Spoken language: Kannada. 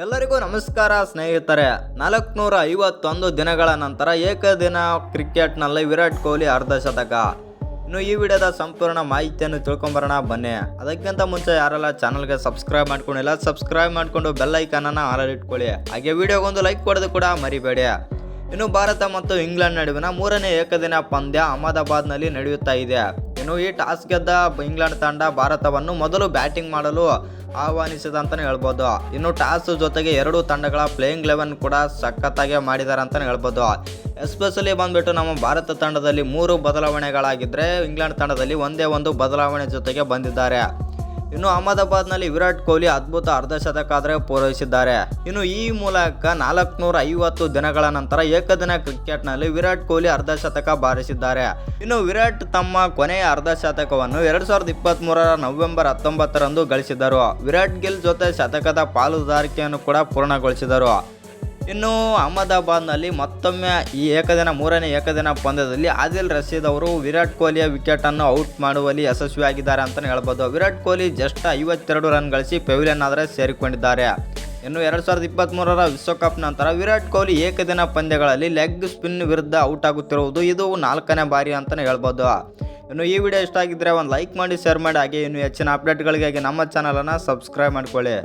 ಎಲ್ಲರಿಗೂ ನಮಸ್ಕಾರ ಸ್ನೇಹಿತರೆ. 451 ದಿನಗಳ ನಂತರ ಏಕದಿನ ಕ್ರಿಕೆಟ್ನಲ್ಲಿ ವಿರಾಟ್ ಕೊಹ್ಲಿ ಅರ್ಧಶತಕ. ಇನ್ನು ಈ ವಿಡಿಯೋದ ಸಂಪೂರ್ಣ ಮಾಹಿತಿಯನ್ನು ತಿಳ್ಕೊಂಬರೋಣ ಬನ್ನಿ. ಅದಕ್ಕಿಂತ ಮುಂಚೆ ಯಾರೆಲ್ಲ ಚಾನಲ್ಗೆ ಸಬ್ಸ್ಕ್ರೈಬ್ ಮಾಡ್ಕೊಂಡಿಲ್ಲ ಸಬ್ಸ್ಕ್ರೈಬ್ ಮಾಡಿಕೊಂಡು ಬೆಲ್ ಐಕಾನನ್ನು ಆಲ್ ಇಟ್ಕೊಳ್ಳಿ. ಹಾಗೆ ವಿಡಿಯೋಗೊಂದು ಲೈಕ್ ಕೊಡೋದು ಕೂಡ ಮರಿಬೇಡಿ. ಇನ್ನು ಭಾರತ ಮತ್ತು ಇಂಗ್ಲೆಂಡ್ ನಡುವಿನ ಮೂರನೇ ಏಕದಿನ ಪಂದ್ಯ ಅಹಮದಾಬಾದ್ನಲ್ಲಿ ನಡೆಯುತ್ತಾ ಇದೆ. ಇನ್ನು ಈ ಟಾಸ್ ಗೆದ್ದ ಇಂಗ್ಲೆಂಡ್ ತಂಡ ಭಾರತವನ್ನು ಮೊದಲು ಬ್ಯಾಟಿಂಗ್ ಮಾಡಲು ಆಹ್ವಾನಿಸಿದಂತಲೇ ಹೇಳ್ಬೋದು. ಇನ್ನು ಟಾಸ್ ಜೊತೆಗೆ ಎರಡೂ ತಂಡಗಳ ಪ್ಲೇಯಿಂಗ್ 11 ಕೂಡ ಸಖತ್ತಾಗಿ ಮಾಡಿದ್ದಾರೆ ಅಂತಲೇ ಹೇಳ್ಬೋದು. ಎಸ್ಪೆಷಲಿ ಬಂದ್ಬಿಟ್ಟು ನಮ್ಮ ಭಾರತ ತಂಡದಲ್ಲಿ 3 ಬದಲಾವಣೆಗಳಾಗಿದ್ದರೆ ಇಂಗ್ಲೆಂಡ್ ತಂಡದಲ್ಲಿ ಒಂದೇ ಒಂದು ಬದಲಾವಣೆ ಜೊತೆಗೆ ಬಂದಿದ್ದಾರೆ. ಇನ್ನು ಅಹಮದಾಬಾದ್ನಲ್ಲಿ ವಿರಾಟ್ ಕೊಹ್ಲಿ ಅದ್ಭುತ ಅರ್ಧಶತಕ ಆದರೆ ಪೂರೈಸಿದ್ದಾರೆ. ಇನ್ನು ಈ ಮೂಲಕ 450 ದಿನಗಳ ನಂತರ ಏಕದಿನ ಕ್ರಿಕೆಟ್ನಲ್ಲಿ ವಿರಾಟ್ ಕೊಹ್ಲಿ ಅರ್ಧಶತಕ ಬಾರಿಸಿದ್ದಾರೆ. ಇನ್ನು ವಿರಾಟ್ ತಮ್ಮ ಕೊನೆಯ ಅರ್ಧಶತಕವನ್ನು 2023 ನವೆಂಬರ್ 19ರಂದು ಗಳಿಸಿದರು. ವಿರಾಟ್ ಗಿಲ್ ಜೊತೆ ಶತಕದ ಪಾಲುದಾರಿಕೆಯನ್ನು ಕೂಡ ಪೂರ್ಣಗೊಳಿಸಿದರು. ಇನ್ನು ಅಹಮದಾಬಾದ್ನಲ್ಲಿ ಮತ್ತೊಮ್ಮೆ ಈ ಮೂರನೇ ಏಕದಿನ ಪಂದ್ಯದಲ್ಲಿ ಆದಿಲ್ ರಶೀದ್ ಅವರು ವಿರಾಟ್ ಕೊಹ್ಲಿಯ ವಿಕೆಟನ್ನು ಔಟ್ ಮಾಡುವಲ್ಲಿ ಯಶಸ್ವಿಯಾಗಿದ್ದಾರೆ ಅಂತಲೇ ಹೇಳ್ಬೋದು. ವಿರಾಟ್ ಕೊಹ್ಲಿ ಜಸ್ಟ್ 52 ರನ್ ಗಳಿಸಿ ಪೆವಿಲಿಯನ್ ಆದರೆ ಸೇರಿಕೊಂಡಿದ್ದಾರೆ. ಇನ್ನು 2023 ವಿಶ್ವಕಪ್ ನಂತರ ವಿರಾಟ್ ಕೊಹ್ಲಿ ಏಕದಿನ ಪಂದ್ಯಗಳಲ್ಲಿ ಲೆಗ್ ಸ್ಪಿನ್ ವಿರುದ್ಧ ಔಟ್ ಆಗುತ್ತಿರುವುದು ಇದು 4ನೇ ಬಾರಿ ಅಂತಲೇ ಹೇಳ್ಬೋದು. ಇನ್ನು ಈ ವಿಡಿಯೋ ಇಷ್ಟ ಆಗಿದ್ದರೆ ಒಂದು ಲೈಕ್ ಮಾಡಿ, ಶೇರ್ ಮಾಡಿ. ಹಾಗೆ ಇನ್ನು ಹೆಚ್ಚಿನ ಅಪ್ಡೇಟ್ಗಳಿಗಾಗಿ ನಮ್ಮ ಚಾನಲನ್ನು ಸಬ್ಸ್ಕ್ರೈಬ್ ಮಾಡ್ಕೊಳ್ಳಿ.